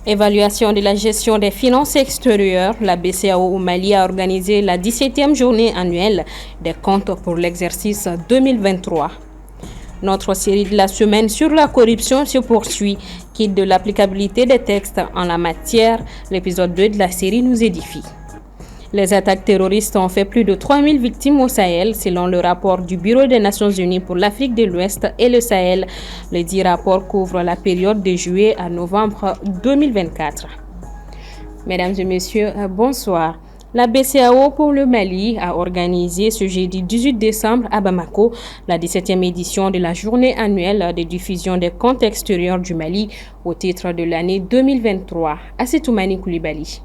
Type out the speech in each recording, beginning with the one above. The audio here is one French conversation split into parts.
Évaluation de la gestion des finances extérieures, la BCEAO au Mali a organisé la 17e journée annuelle des comptes pour l'exercice 2023. Notre série de la semaine sur la corruption se poursuit. Quitte de l'applicabilité des textes en la matière, l'épisode 2 de la série nous édifie. Les attaques terroristes ont fait plus de 3000 victimes au Sahel, selon le rapport du Bureau des Nations Unies pour l'Afrique de l'Ouest et le Sahel. Le dit rapport couvre la période de juillet à novembre 2024. Mesdames et messieurs, bonsoir. La BCEAO pour le Mali a organisé ce jeudi 18 décembre à Bamako la 17e édition de la journée annuelle de diffusion des comptes extérieurs du Mali au titre de l'année 2023. Assetoumani Koulibaly.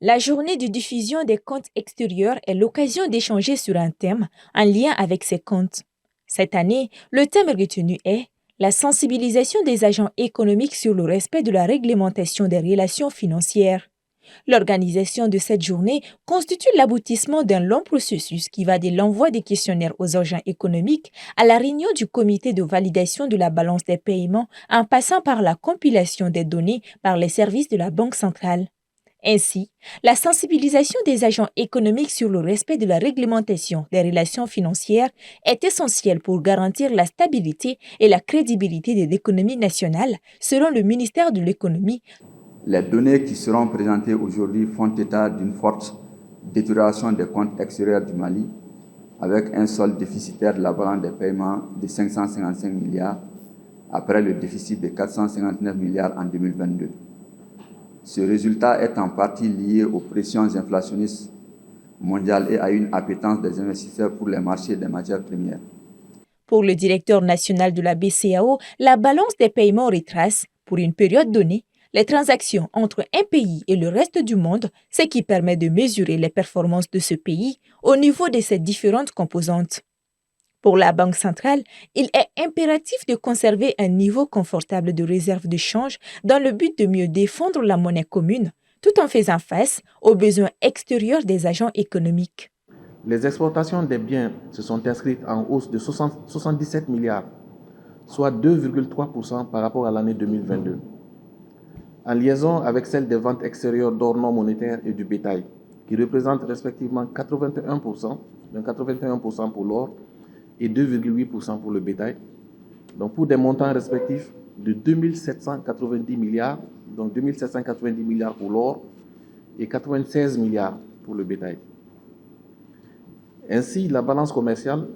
La journée de diffusion des comptes extérieurs est l'occasion d'échanger sur un thème en lien avec ces comptes. Cette année, le thème retenu est la sensibilisation des agents économiques sur le respect de la réglementation des relations financières. L'organisation de cette journée constitue l'aboutissement d'un long processus qui va de l'envoi des questionnaires aux agents économiques à la réunion du comité de validation de la balance des paiements en passant par la compilation des données par les services de la Banque centrale. Ainsi, la sensibilisation des agents économiques sur le respect de la réglementation des relations financières est essentielle pour garantir la stabilité et la crédibilité de l'économie nationale, selon le ministère de l'Économie. Les données qui seront présentées aujourd'hui font état d'une forte détérioration des comptes extérieurs du Mali, avec un solde déficitaire de la balance des paiements de 555 milliards, après le déficit de 459 milliards en 2022. Ce résultat est en partie lié aux pressions inflationnistes mondiales et à une appétence des investisseurs pour les marchés des matières premières. Pour le directeur national de la BCEAO, la balance des paiements retrace, pour une période donnée, les transactions entre un pays et le reste du monde, ce qui permet de mesurer les performances de ce pays au niveau de ses différentes composantes. Pour la Banque centrale, il est impératif de conserver un niveau confortable de réserve de change dans le but de mieux défendre la monnaie commune, tout en faisant face aux besoins extérieurs des agents économiques. Les exportations des biens se sont inscrites en hausse de 77 milliards, soit 2,3% par rapport à l'année 2022. En liaison avec celle des ventes extérieures d'or non monétaire et du bétail, qui représentent respectivement 81% pour l'or et 2,8% pour le bétail, donc pour des montants respectifs de 2790 milliards, donc 2790 milliards pour l'or et 96 milliards pour le bétail. Ainsi, la balance commerciale,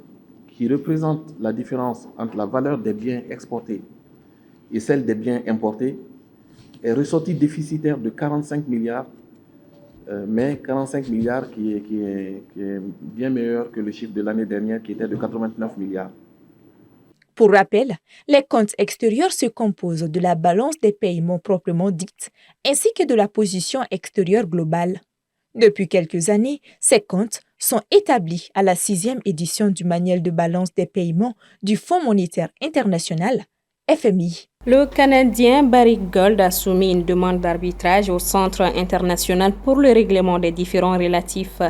qui représente la différence entre la valeur des biens exportés et celle des biens importés, est ressortie déficitaire de 45 milliards, mais 45 milliards qui est bien meilleur que le chiffre de l'année dernière qui était de 89 milliards. Pour rappel, les comptes extérieurs se composent de la balance des paiements proprement dite, ainsi que de la position extérieure globale. Depuis quelques années, ces comptes sont établis à la 6e édition du manuel de balance des paiements du Fonds monétaire international, FMI. Le Canadien Barrick Gold a soumis une demande d'arbitrage au Centre international pour le règlement des différends relatifs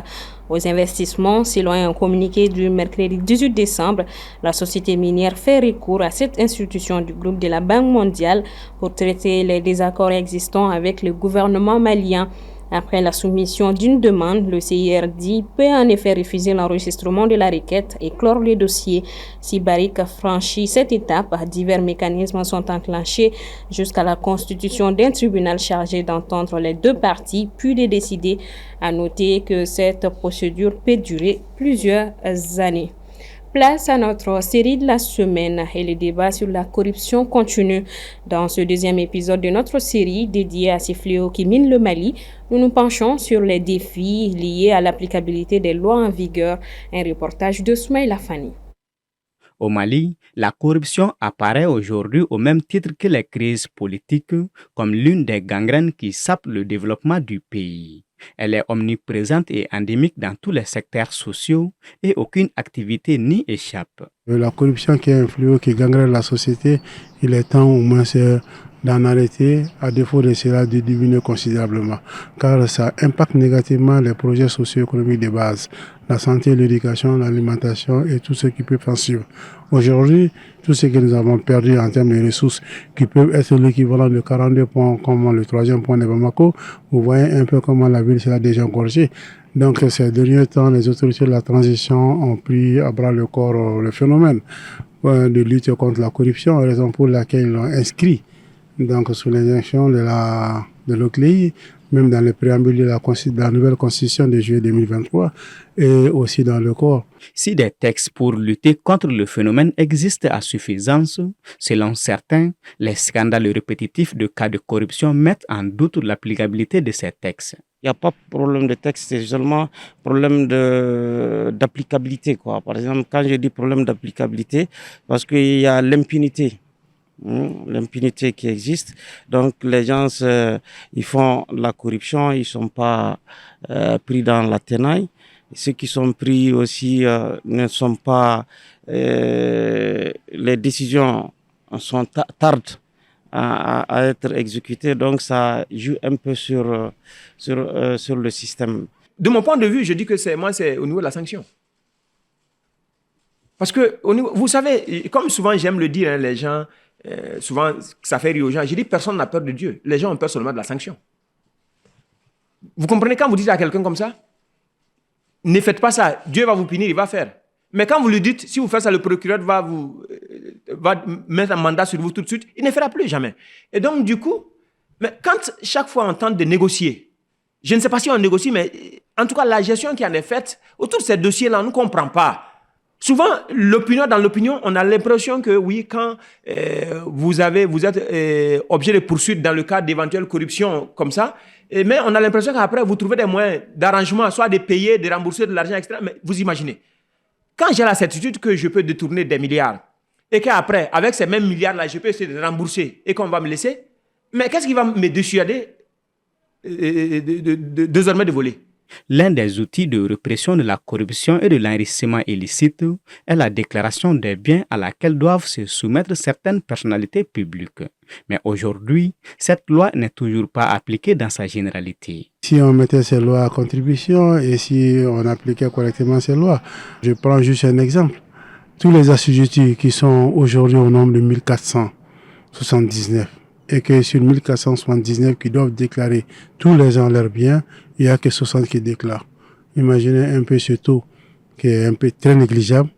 aux investissements. Selon un communiqué du mercredi 18 décembre, la société minière fait recours à cette institution du groupe de la Banque mondiale pour traiter les désaccords existants avec le gouvernement malien. Après la soumission d'une demande, le CIRD peut en effet refuser l'enregistrement de la requête et clore le dossier. Si Barrick franchit cette étape, divers mécanismes sont enclenchés jusqu'à la constitution d'un tribunal chargé d'entendre les deux parties, puis de décider. À noter que cette procédure peut durer plusieurs années. Place à notre série de la semaine et le débat sur la corruption continue. Dans ce deuxième épisode de notre série dédiée à ces fléaux qui minent le Mali, nous nous penchons sur les défis liés à l'applicabilité des lois en vigueur. Un reportage de Soumaïla Fani. Au Mali, la corruption apparaît aujourd'hui au même titre que les crises politiques comme l'une des gangrènes qui sapent le développement du pays. Elle est omniprésente et endémique dans tous les secteurs sociaux et aucune activité n'y échappe. La corruption qui est un fléau qui gangrène la société, il est temps au moins d'en arrêter, à défaut de cela de diminuer considérablement, car ça impacte négativement les projets socio-économiques de base, la santé, l'éducation, l'alimentation et tout ce qui peut en suivre. Aujourd'hui, tout ce que nous avons perdu en termes de ressources qui peuvent être l'équivalent de 42 points comme le 3e point de Bamako, vous voyez un peu comment la ville sera déjà engorgée. Donc ces derniers temps, les autorités de la transition ont pris à bras le corps le phénomène de lutte contre la corruption, raison pour laquelle ils l'ont inscrit donc sous l'injonction de l'OCLEI, même dans le préambule de la nouvelle constitution de juillet 2023 et aussi dans le corps. Si des textes pour lutter contre le phénomène existent à suffisance, selon certains, les scandales répétitifs de cas de corruption mettent en doute l'applicabilité de ces textes. Il n'y a pas de problème de texte, c'est seulement problème d'applicabilité, quoi. Par exemple, quand je dis problème d'applicabilité, parce qu'il y a l'impunité. L'impunité qui existe. Donc les gens, ils font la corruption, ils ne sont pas pris dans la tenaille. Ceux qui sont pris aussi ne sont pas... les décisions sont tardent à être exécutées, donc ça joue un peu sur le système. De mon point de vue, je dis que c'est au niveau de la sanction. Parce que, vous savez, comme souvent j'aime le dire, hein, les gens... souvent, ça fait rire aux gens. Je dis, personne n'a peur de Dieu. Les gens ont peur seulement de la sanction. Vous comprenez, quand vous dites à quelqu'un comme ça, ne faites pas ça, Dieu va vous punir, il va faire. Mais quand vous lui dites, si vous faites ça, le procureur va mettre un mandat sur vous tout de suite, il ne fera plus jamais. Et donc, du coup, mais quand chaque fois on tente de négocier, je ne sais pas si on négocie, mais en tout cas, la gestion qui en est faite autour de ces dossiers-là, on ne comprend pas. Souvent, dans l'opinion, on a l'impression que oui, quand vous êtes objet de poursuite dans le cas d'éventuelle corruption comme ça, mais on a l'impression qu'après, vous trouvez des moyens d'arrangement, soit de payer, de rembourser de l'argent, etc. Mais vous imaginez, quand j'ai la certitude que je peux détourner des milliards et qu'après, avec ces mêmes milliards-là, je peux essayer de rembourser et qu'on va me laisser, mais qu'est-ce qui va me dissuader désormais de voler? L'un des outils de répression de la corruption et de l'enrichissement illicite est la déclaration des biens à laquelle doivent se soumettre certaines personnalités publiques. Mais aujourd'hui, cette loi n'est toujours pas appliquée dans sa généralité. Si on mettait ces lois à contribution et si on appliquait correctement ces lois, je prends juste un exemple. Tous les assujettis qui sont aujourd'hui au nombre de 1479 et que sur 1479 qui doivent déclarer tous les ans leurs biens, il n'y a que 60 qui déclarent. Imaginez un peu ce taux qui est un peu très négligeable.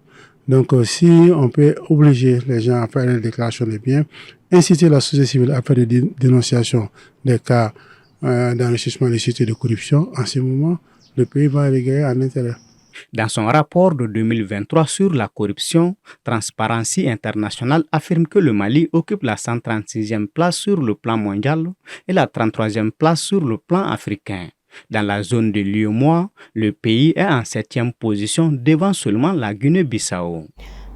Donc si on peut obliger les gens à faire la déclaration des biens, inciter la société civile à faire des dénonciations des cas d'enrichissement illicite et de corruption, en ce moment, le pays va regagner en intérêt. Dans son rapport de 2023 sur la corruption, Transparency International affirme que le Mali occupe la 136e place sur le plan mondial et la 33e place sur le plan africain. Dans la zone de l'UEMOA, le pays est en 7e position devant seulement la Guinée-Bissau.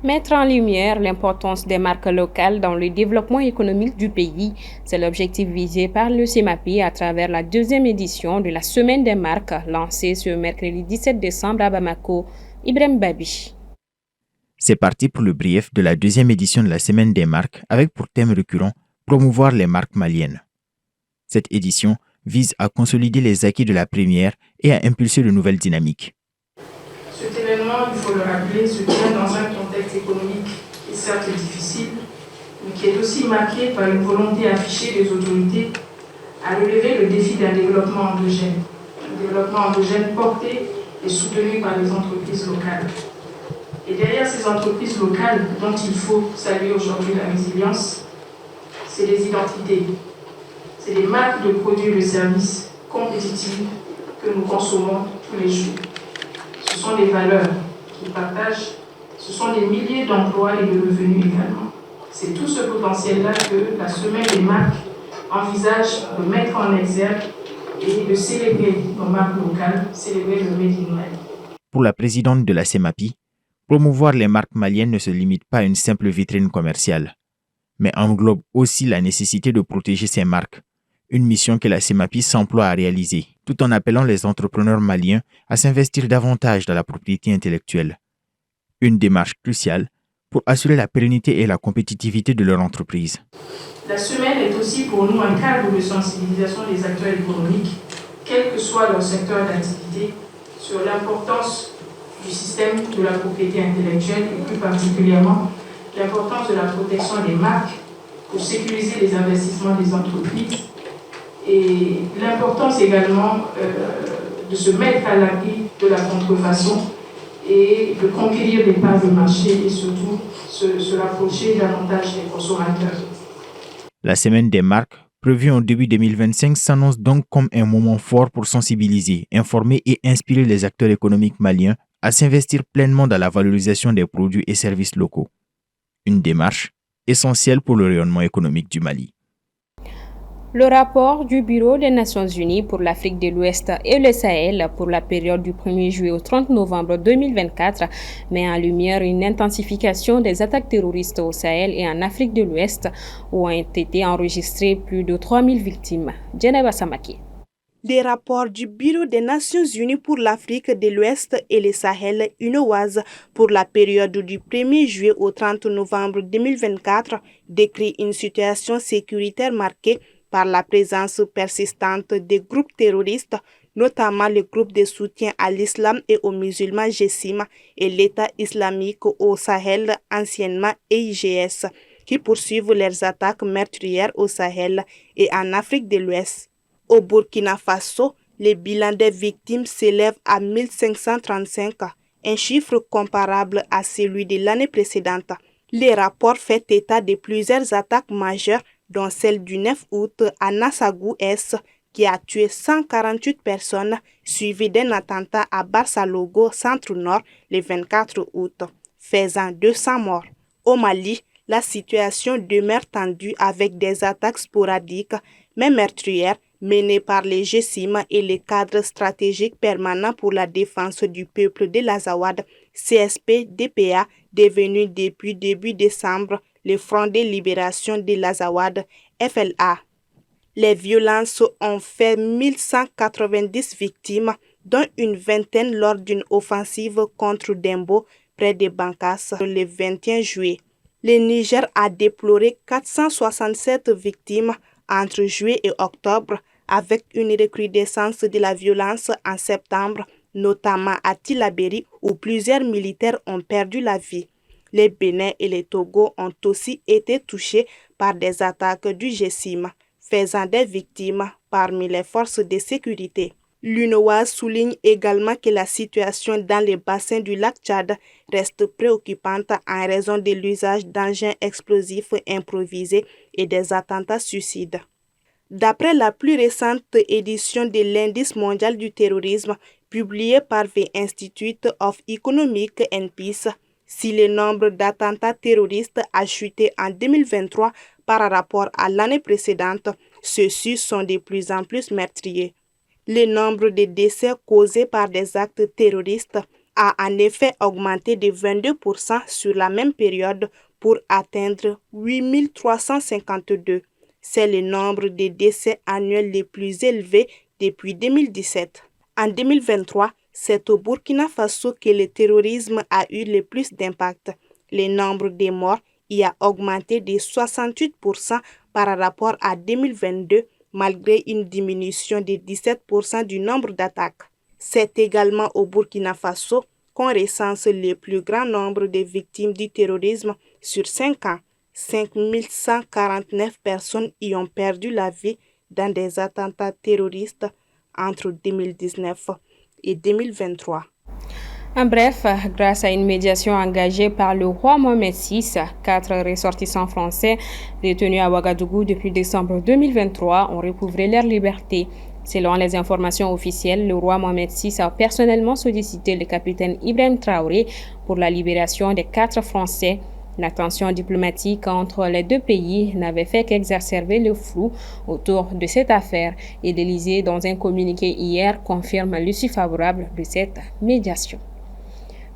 Mettre en lumière l'importance des marques locales dans le développement économique du pays, c'est l'objectif visé par le CEMAPI à travers la 2e édition de la Semaine des marques lancée ce mercredi 17 décembre à Bamako. Ibrahim Babi. C'est parti pour le brief de la 2e édition de la Semaine des marques avec pour thème récurrent promouvoir les marques maliennes. Cette édition vise à consolider les acquis de la première et à impulser de nouvelles dynamiques. Cet événement, il faut le rappeler, se tient dans un contexte économique qui est certes difficile, mais qui est aussi marqué par une volonté affichée des autorités à relever le défi d'un développement endogène. Un développement endogène porté et soutenu par les entreprises locales. Et derrière ces entreprises locales, dont il faut saluer aujourd'hui la résilience, c'est des identités, c'est des marques de produits et de services compétitives que nous consommons tous les jours. Ce sont des valeurs qu'ils partagent, ce sont des milliers d'emplois et de revenus également. C'est tout ce potentiel-là que la Semaine des marques envisage de mettre en exergue et de célébrer nos marques locales, célébrer le Made in Mali. Pour la présidente de la CEMAPI, promouvoir les marques maliennes ne se limite pas à une simple vitrine commerciale, mais englobe aussi la nécessité de protéger ces marques, une mission que la CEMAPI s'emploie à réaliser, tout en appelant les entrepreneurs maliens à s'investir davantage dans la propriété intellectuelle. Une démarche cruciale pour assurer la pérennité et la compétitivité de leur entreprise. La semaine est aussi pour nous un cadre de sensibilisation des acteurs économiques, quel que soit leur secteur d'activité, sur l'importance du système de la propriété intellectuelle et plus particulièrement l'importance de la protection des marques pour sécuriser les investissements des entreprises et l'importance également de se mettre à l'abri de la contrefaçon et de conquérir des parts de marché et surtout se rapprocher davantage des consommateurs. La semaine des marques, prévue en début 2025, s'annonce donc comme un moment fort pour sensibiliser, informer et inspirer les acteurs économiques maliens à s'investir pleinement dans la valorisation des produits et services locaux. Une démarche essentielle pour le rayonnement économique du Mali. Le rapport du Bureau des Nations Unies pour l'Afrique de l'Ouest et le Sahel pour la période du 1er juillet au 30 novembre 2024 met en lumière une intensification des attaques terroristes au Sahel et en Afrique de l'Ouest où ont été enregistrées plus de 3000 victimes. Djeneba Samaki. Des rapports du Bureau des Nations Unies pour l'Afrique de l'Ouest et le Sahel, UNOWAS, pour la période du 1er juillet au 30 novembre 2024 décrit une situation sécuritaire marquée par la présence persistante des groupes terroristes, notamment le groupe de soutien à l'islam et aux musulmans GESIM et l'État islamique au Sahel, anciennement EIGS, qui poursuivent leurs attaques meurtrières au Sahel et en Afrique de l'Ouest. Au Burkina Faso, le bilan des victimes s'élève à 1535, un chiffre comparable à celui de l'année précédente. Les rapports font état de plusieurs attaques majeures, dont celle du 9 août à Nassagou-Est, qui a tué 148 personnes, suivi d'un attentat à Barsalogo, centre-nord, le 24 août, faisant 200 morts. Au Mali, la situation demeure tendue avec des attaques sporadiques, mais meurtrières, menées par les GESIM et les cadres stratégiques permanents pour la défense du peuple de l'Azawad, CSP-DPA, devenu depuis début décembre le Front de libération de l'Azawad, FLA. Les violences ont fait 1190 victimes, dont une vingtaine lors d'une offensive contre Dembo, près de Bankas, le 21 juillet. Le Niger a déploré 467 victimes entre juillet et octobre, avec une recrudescence de la violence en septembre, notamment à Tillabéri, où plusieurs militaires ont perdu la vie. Les Bénin et les Togo ont aussi été touchés par des attaques du GESIM, faisant des victimes parmi les forces de sécurité. L'UNOWAS souligne également que la situation dans les bassins du lac Tchad reste préoccupante en raison de l'usage d'engins explosifs improvisés et des attentats suicides. D'après la plus récente édition de l'Indice mondial du terrorisme, publiée par The Institute of Economic and Peace, si le nombre d'attentats terroristes a chuté en 2023 par rapport à l'année précédente, ceux-ci sont de plus en plus meurtriers. Le nombre de décès causés par des actes terroristes a en effet augmenté de 22% sur la même période pour atteindre 8352. C'est le nombre de décès annuels les plus élevés depuis 2017. En 2023, c'est au Burkina Faso que le terrorisme a eu le plus d'impact. Le nombre de morts y a augmenté de 68% par rapport à 2022, malgré une diminution de 17% du nombre d'attaques. C'est également au Burkina Faso qu'on recense le plus grand nombre de victimes du terrorisme sur 5 ans. 5149 personnes y ont perdu la vie dans des attentats terroristes entre 2019 et 2023. En bref, grâce à une médiation engagée par le roi Mohamed VI, 4 ressortissants français détenus à Ouagadougou depuis décembre 2023 ont recouvré leur liberté. Selon les informations officielles, le roi Mohamed VI a personnellement sollicité le capitaine Ibrahim Traoré pour la libération des 4 Français. La tension diplomatique entre les deux pays n'avait fait qu'exacerber le flou autour de cette affaire et l'Élysée, dans un communiqué hier, confirme l'issue favorable de cette médiation.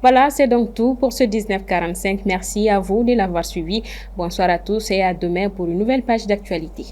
Voilà, c'est donc tout pour ce 1945. Merci à vous de l'avoir suivi. Bonsoir à tous et à demain pour une nouvelle page d'actualité.